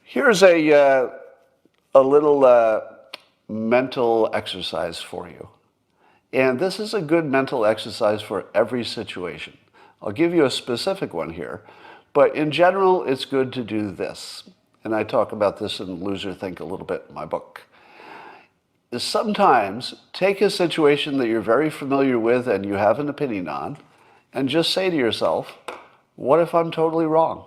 Here's a little mental exercise for you. And this is a good mental exercise for every situation. I'll give you a specific one here, but in general, it's good to do this. And I talk about this in Loser Think a little bit in my book. Sometimes take a situation that you're very familiar with and you have an opinion on, and just say to yourself, what if I'm totally wrong?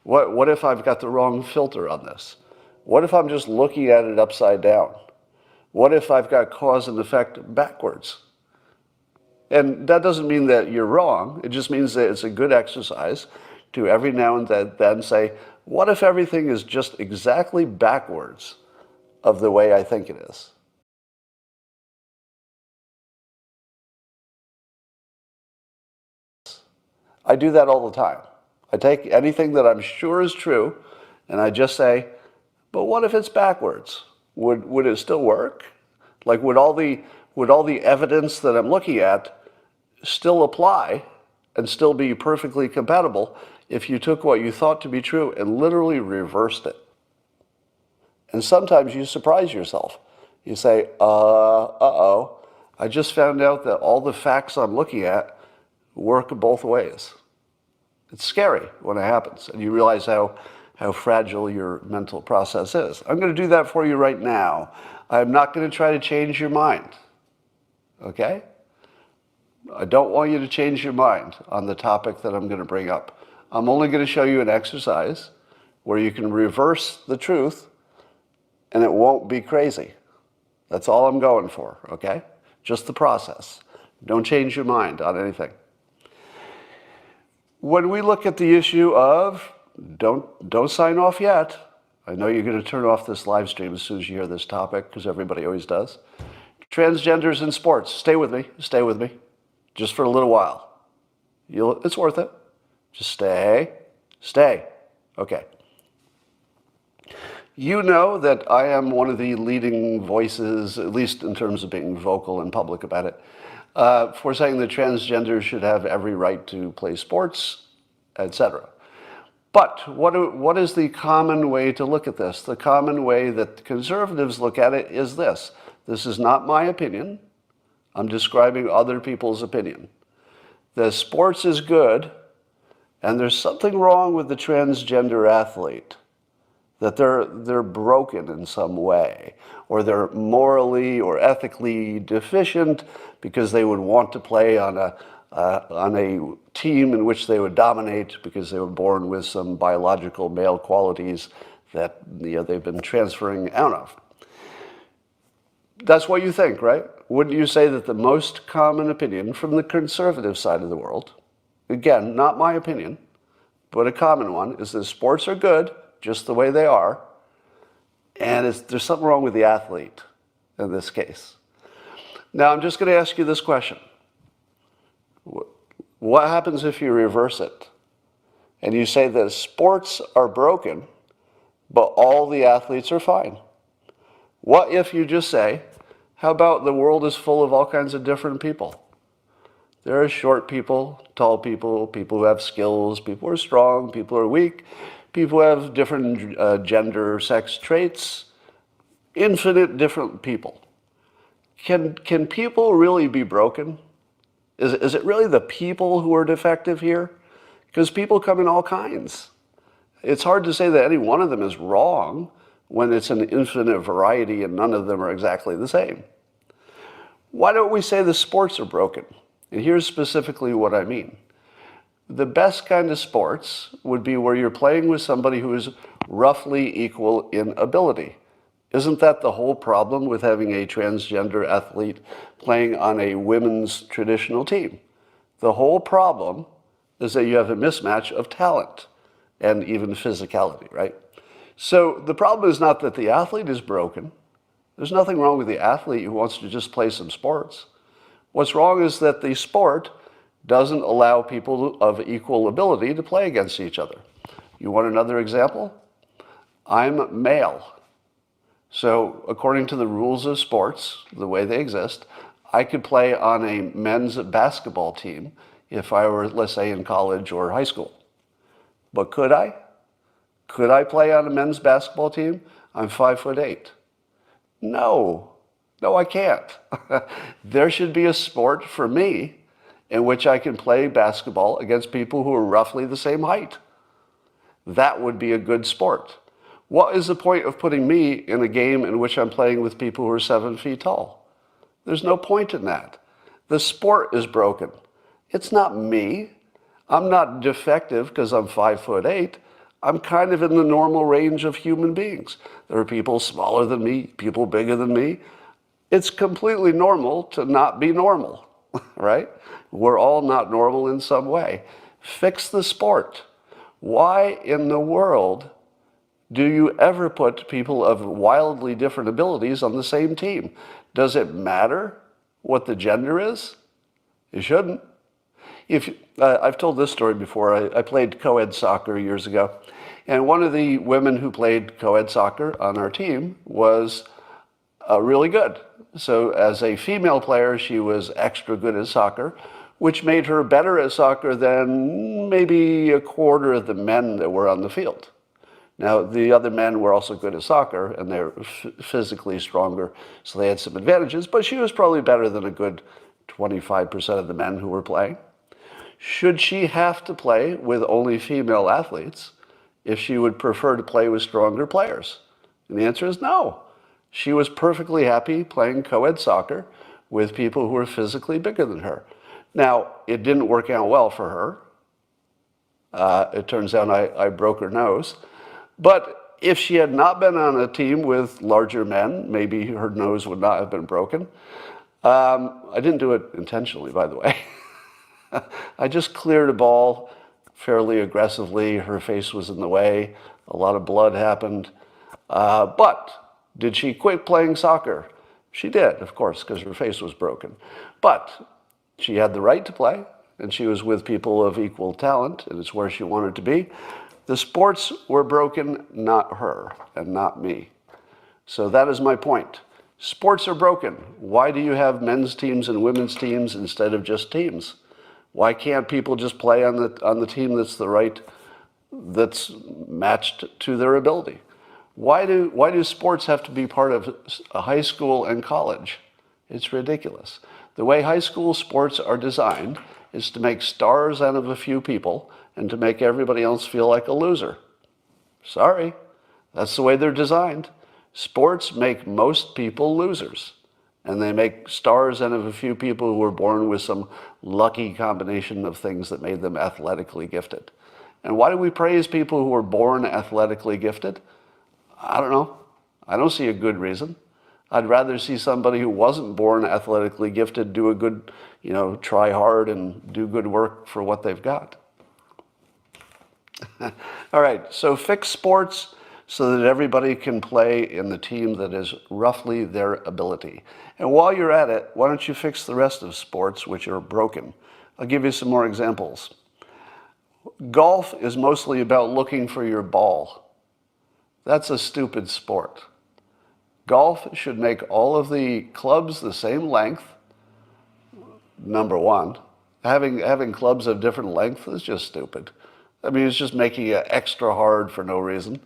What if I've got the wrong filter on this? What if I'm just looking at it upside down? What if I've got cause and effect backwards? And that doesn't mean that you're wrong. It just means that it's a good exercise to every now and then say, what if everything is just exactly backwards of the way I think it is? I do that all the time. I take anything that I'm sure is true, and I just say, but what if it's backwards? Would it still work? Like, would all the evidence that I'm looking at still apply and still be perfectly compatible if you took what you thought to be true and literally reversed it? And sometimes you surprise yourself. You say, uh-oh, I just found out that all the facts I'm looking at work both ways. It's scary when it happens, and you realize how fragile your mental process is. I'm going to do that for you right now. I'm not going to try to change your mind, okay? I don't want you to change your mind on the topic that I'm going to bring up. I'm only going to show you an exercise where you can reverse the truth, and it won't be crazy. That's all I'm going for, okay? Just the process. Don't change your mind on anything. When we look at the issue of, don't sign off yet. I know you're going to turn off this live stream as soon as you hear this topic, because everybody always does. Transgenders in sports. Stay with me, just for a little while. It's worth it. Just stay. Okay. You know that I am one of the leading voices, at least in terms of being vocal in public about it, for saying that transgenders should have every right to play sports, etc. But what is the common way to look at this? The common way that conservatives look at it is this. This is not my opinion. I'm describing other people's opinion. The sports is good, and there's something wrong with the transgender athlete. That they're broken in some way, or they're morally or ethically deficient because they would want to play on a team in which they would dominate because they were born with some biological male qualities that they've been transferring out of. That's what you think, right? Wouldn't you say that the most common opinion from the conservative side of the world, again, not my opinion, but a common one, is that sports are good, just the way they are, and there's something wrong with the athlete in this case. Now, I'm just going to ask you this question. What happens if you reverse it and you say that sports are broken, but all the athletes are fine? What if you just say, how about the world is full of all kinds of different people? There are short people, tall people, people who have skills, people who are strong, people who are weak, people have different gender, sex traits, infinite different people. Can people really be broken? Is it really the people who are defective here? Because people come in all kinds. It's hard to say that any one of them is wrong when it's an infinite variety and none of them are exactly the same. Why don't we say the sports are broken? And here's specifically what I mean. The best kind of sports would be where you're playing with somebody who is roughly equal in ability. Isn't that the whole problem with having a transgender athlete playing on a women's traditional team? The whole problem is that you have a mismatch of talent and even physicality, right? So the problem is not that the athlete is broken. There's nothing wrong with the athlete who wants to just play some sports. What's wrong is that the sport doesn't allow people of equal ability to play against each other. You want another example? I'm male. So according to the rules of sports, the way they exist, I could play on a men's basketball team if I were, let's say, in college or high school. But could I? Could I play on a men's basketball team? I'm 5'8". No, I can't. There should be a sport for me in which I can play basketball against people who are roughly the same height. That would be a good sport. What is the point of putting me in a game in which I'm playing with people who are 7 feet tall? There's no point in that. The sport is broken. It's not me. I'm not defective because I'm 5'8". I'm kind of in the normal range of human beings. There are people smaller than me, people bigger than me. It's completely normal to not be normal, right? We're all not normal in some way. Fix the sport. Why in the world do you ever put people of wildly different abilities on the same team? Does it matter what the gender is? It shouldn't. I've told this story before. I played coed soccer years ago, and one of the women who played coed soccer on our team was really good. So as a female player, she was extra good at soccer, which made her better at soccer than maybe a quarter of the men that were on the field. Now, the other men were also good at soccer, and they're physically stronger, so they had some advantages, but she was probably better than a good 25% of the men who were playing. Should she have to play with only female athletes if she would prefer to play with stronger players? And the answer is no. She was perfectly happy playing co-ed soccer with people who were physically bigger than her. Now, it didn't work out well for her. It turns out I broke her nose. But if she had not been on a team with larger men, maybe her nose would not have been broken. I didn't do it intentionally, by the way. I just cleared a ball fairly aggressively. Her face was in the way. A lot of blood happened. But did she quit playing soccer? She did, of course, because her face was broken. But she had the right to play, and she was with people of equal talent, and it's where she wanted to be. The sports were broken, not her, and not me. So that is my point. Sports are broken. Why do you have men's teams and women's teams instead of just teams? Why can't people just play on the team that's matched to their ability? Why do sports have to be part of a high school and college? It's ridiculous. The way high school sports are designed is to make stars out of a few people and to make everybody else feel like a loser. Sorry, that's the way they're designed. Sports make most people losers, and they make stars out of a few people who were born with some lucky combination of things that made them athletically gifted. And why do we praise people who were born athletically gifted? I don't know. I don't see a good reason. I'd rather see somebody who wasn't born athletically gifted do a good, try hard and do good work for what they've got. All right, so fix sports so that everybody can play in the team that is roughly their ability. And while you're at it, why don't you fix the rest of sports which are broken? I'll give you some more examples. Golf is mostly about looking for your ball. That's a stupid sport. Golf should make all of the clubs the same length, number one. Having clubs of different length is just stupid. I mean, it's just making it extra hard for no reason.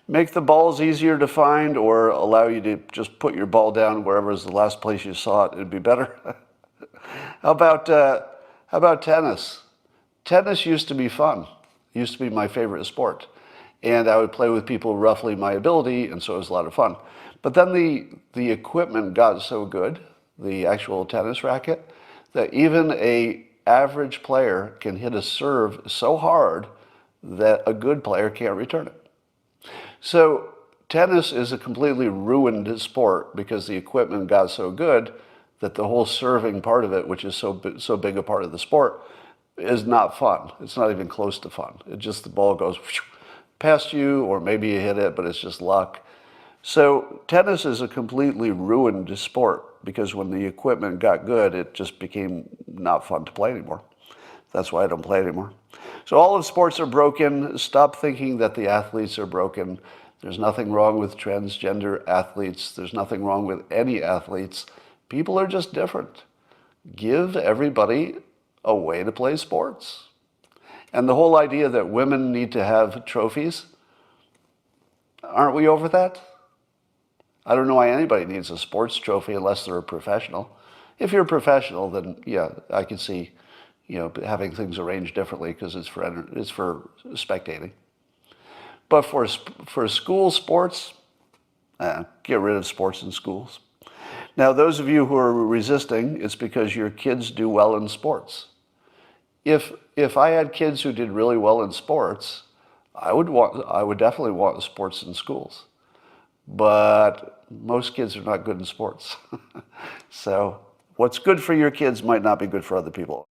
Make the balls easier to find or allow you to just put your ball down wherever is the last place you saw it. It'd be better. How about tennis? Tennis used to be fun. It used to be my favorite sport. And I would play with people roughly my ability, and so it was a lot of fun. But then the equipment got so good, the actual tennis racket, that even an average player can hit a serve so hard that a good player can't return it. So tennis is a completely ruined sport because the equipment got so good that the whole serving part of it, which is so big a part of the sport, is not fun. It's not even close to fun. It just, the ball goes past you, or maybe you hit it, but it's just luck. So tennis is a completely ruined sport because when the equipment got good, it just became not fun to play anymore. That's why I don't play anymore. So all of sports are broken. Stop thinking that the athletes are broken. There's nothing wrong with transgender athletes. There's nothing wrong with any athletes. People are just different. Give everybody a way to play sports. And the whole idea that women need to have trophies, Aren't we over that? I don't know why anybody needs a sports trophy unless they're a professional. If you're a professional, then yeah, I can see, having things arranged differently because it's for spectating. But for school sports, get rid of sports in schools. Now, those of you who are resisting, it's because your kids do well in sports. If I had kids who did really well in sports, I would definitely want sports in schools. But most kids are not good in sports. So what's good for your kids might not be good for other people.